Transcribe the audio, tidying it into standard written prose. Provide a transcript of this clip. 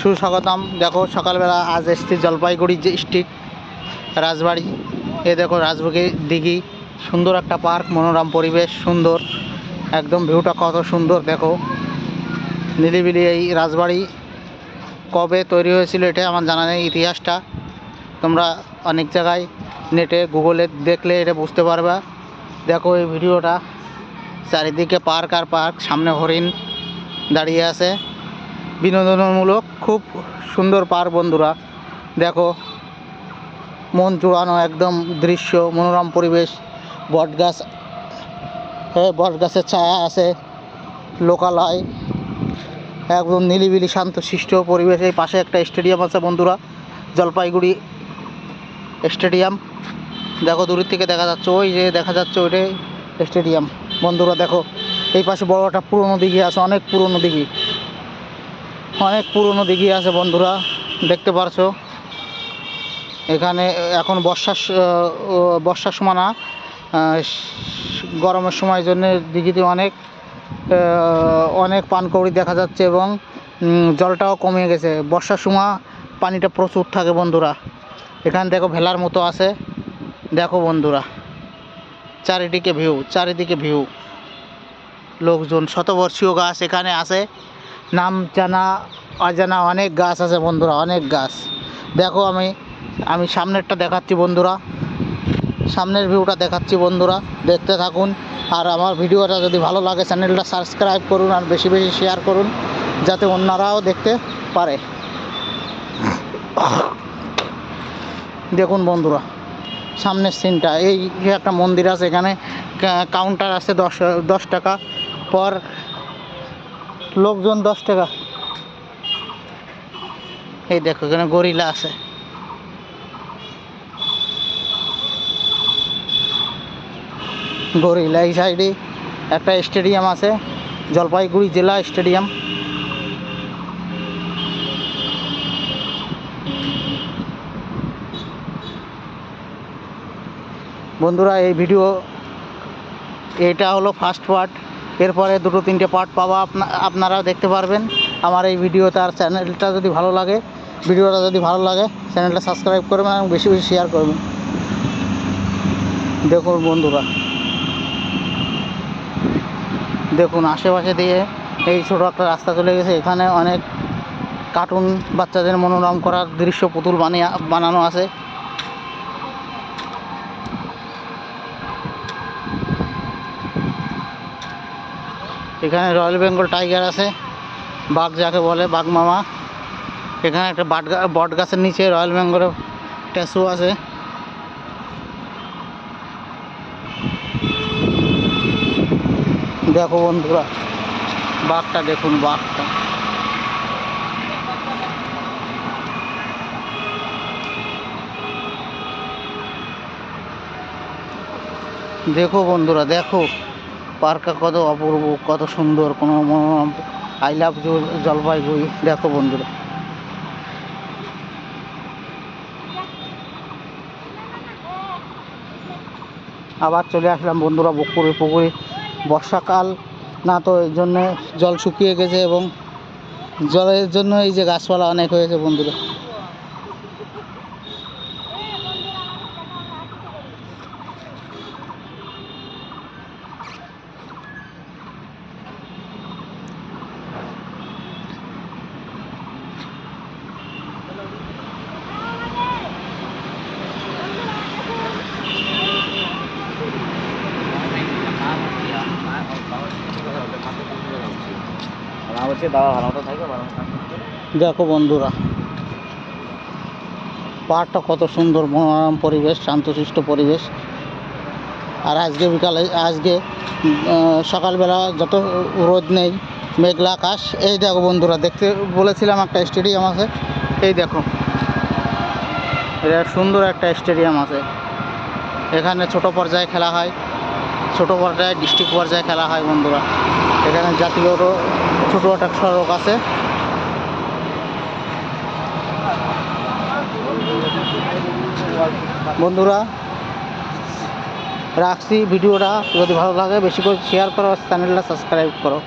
সুস্বাগতম। দেখো সকালবেলা আজ এসছি জলপাইগুড়ি যে স্ট্রিট রাজবাড়ি। এ দেখো রাজবাড়ি দিঘি, সুন্দর একটা পার্ক, মনোরম পরিবেশ, সুন্দর একদম ভিউটা কত সুন্দর। দেখো নিলিবিলি এই রাজবাড়ি কবে তৈরি হয়েছিল এটা আমার জানা নেই ইতিহাসটা। তোমরা অনেক জায়গায় নেটে গুগলে দেখলে এটা বুঝতে পারবা। দেখো এই ভিডিওটা, চারিদিকে পার্ক আর পার্ক, সামনে হরিণ দাঁড়িয়ে আছে, বিনোদনমূলক খুব সুন্দর পার্ক বন্ধুরা। দেখো মন জোড়ানো একদম দৃশ্য, মনোরম পরিবেশ, বটগাছ, বটগাছের ছায়া আছে, লোকালয়, একদম নিলিবিলি শান্তশিষ্ট পরিবেশ। এই পাশে একটা স্টেডিয়াম আছে বন্ধুরা, জলপাইগুড়ি স্টেডিয়াম। দেখো দূরের থেকে দেখা যাচ্ছে, ওই যে দেখা যাচ্ছে ওইটাই স্টেডিয়াম বন্ধুরা। দেখো এই পাশে বড় একটা পুরনো দিঘি আছে, অনেক পুরনো দিঘি আছে বন্ধুরা, দেখতে পারছো। এখানে এখন বর্ষার সময় না, গরমের সময় জন্য দিঘিতে অনেক পানকৌড়ি দেখা যাচ্ছে এবং জলটাও কমে গেছে। বর্ষার সময় পানিটা প্রচুর থাকে বন্ধুরা। এখানে দেখো ভেলার মতো আছে, দেখো বন্ধুরা চারিদিকে ভিউ, লোকজন, শতবর্ষীয় গাছ এখানে আছে, নাম জানা অজানা অনেক গাছ আছে বন্ধুরা, অনেক গাছ। দেখো আমি সামনেরটা দেখাচ্ছি বন্ধুরা, সামনের ভিউটা দেখাচ্ছি বন্ধুরা, দেখতে থাকুন। আর আমার ভিডিওটা যদি ভালো লাগে চ্যানেলটা সাবস্ক্রাইব করুন আর বেশি বেশি শেয়ার করুন, যাতে অন্যরাও দেখতে পারে। দেখুন বন্ধুরা সামনের সিনটা, এই যে একটা মন্দির আছে, এখানে কাউন্টার আছে, 10 টাকা পর লোকজন, 10 টাকা। এই দেখো এখানে গরিলা আছে। গরিলা এই সাইডে একটা স্টেডিয়াম আছে, জলপাইগুড়ি জেলা স্টেডিয়াম। বন্ধুরা এই ভিডিও এটা হলো ফার্স্ট পার্ট, এরপরে 2-3টে পার্ট পাওয়া আপনারাও দেখতে পারবেন আমার এই ভিডিওতে। আর চ্যানেলটা যদি ভালো লাগে, ভিডিওটা যদি ভালো লাগে চ্যানেলটা সাবস্ক্রাইব করবেন এবং বেশি বেশি শেয়ার করবেন। দেখুন বন্ধুরা, দেখুন আশেপাশে দিয়ে এই ছোটো একটা রাস্তা চলে গেছে, এখানে অনেক কার্টুন বাচ্চাদের মনোরম করার দৃশ্য পুতুল বানানো আছে। এখানে রয়্যাল বেঙ্গল টাইগার আছে, বাঘ যাকে বলে, বাঘ মামা। এখানে একটা বট গাছের নিচে রয়্যাল বেঙ্গলের স্ট্যাচু আছে। দেখো বন্ধুরা বাঘটা, দেখুন বাঘটা। দেখো বন্ধুরা, দেখো পার্কটা কত অপূর্ব, কত সুন্দর, কোনো মনোরম। I love Jalpaiguri. দেখো বন্ধুরা আবার চলে আসলাম বন্ধুরা পুকুরে। বর্ষাকাল না তো এই জন্যে জল শুকিয়ে গেছে এবং জলের জন্য এই যে গাছপালা অনেক হয়েছে বন্ধুরা। দেখো বন্ধুরা পাহাড়টা কত সুন্দর, মনোরম পরিবেশ, শান্তশিষ্ট পরিবেশ। আর আজকে সকালবেলা যত রোদ নেই, মেঘলা আকাশ। এই দেখো বন্ধুরা, দেখতে বলেছিলাম একটা স্টেডিয়াম আছে, এই দেখো এটা সুন্দর একটা স্টেডিয়াম আছে। এখানে ছোট পর্যায়ে খেলা হয়, ছোট পর্যায়ে ডিস্ট্রিক্ট পর্যায়ে খেলা হয় বন্ধুরা। এখানে জাতীয় ছোটো একটা সড়ক আছে। বন্ধুরা রাখছি, ভিডিওটা যদি ভালো লাগে বেশি করে শেয়ার করো, চ্যানেলটা সাবস্ক্রাইব করো।